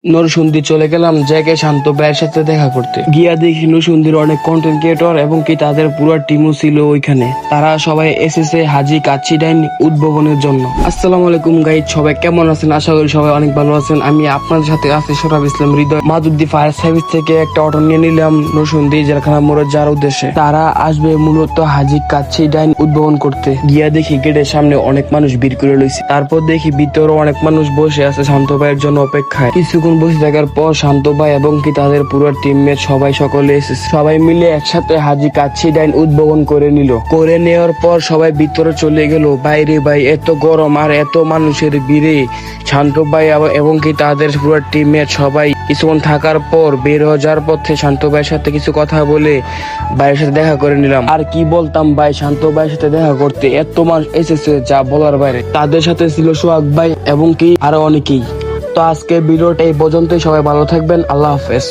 নরসিংদী চলে গেলাম জায়গায় শান্ত ভাইয়ের সাথে দেখা করতে। গিয়া দেখি নরসিংদীর অনেক কন্টেন্ট ক্রিয়েটর এবং কি তাদের পুরো টিমও ছিল ওইখানে। তারা সবাই এসেছে হাজি কাচ্চি ডাইন উদ্বোধনের জন্য। আসসালামু আলাইকুম গাইজ, সবাই কেমন আছেন? আশা করি সবাই অনেক ভালো আছেন। আমি আপনাদের সাথে আছি সোহরাব ইসলাম হৃদয়। মাধুদ্দি ফায়ার সার্ভিস থেকে একটা অটো নিয়ে নিলাম নরসিংদী জেলখানা মোড়ে যাওয়ার উদ্দেশ্যে। তারা আসবে মূলত হাজি কাচ্চি ডাইন উদ্বোধন করতে। গিয়া দেখি গেটের সামনে অনেক মানুষ ভিড় করে লইছে। তারপর দেখি ভিতরে অনেক মানুষ বসে আছে শান্ত ভাইয়ের জন্য অপেক্ষায়। কিছুক্ষণ বসে থাকার পর শান্ত ভাই এবং কি তাদের পুরো টিমমেট সকলে এসেছে। সবাই মিলে একসাথে হাজি কাচ্চি ডাইন উদ্বোধন করে নিল। করে নেওয়ার পর সবাই ভিতরে চলে গেল। বাইরে ভাই এত গরম আর এত মানুষের ভিড়ে শান্ত ভাই এবং কি তাদের পুরো টিমমেট সবাই কিছুক্ষণ থাকার পর বের হয়ে যাওয়ার পথে শান্ত ভাইয়ের সাথে কিছু কথা বলে ভাইয়ের সাথে দেখা করে নিলাম। আর কি বলতাম ভাই, শান্ত ভাইয়ের সাথে দেখা করতে এত মানুষ এসেছে যা বলার বাইরে। তাদের সাথে ছিল সোহাগ ভাই এবং কি আরো অনেকেই। তো আজকে ভিডিওটা এই পর্যন্তই। সবাই ভালো থাকবেন, আল্লাহ হাফেজ।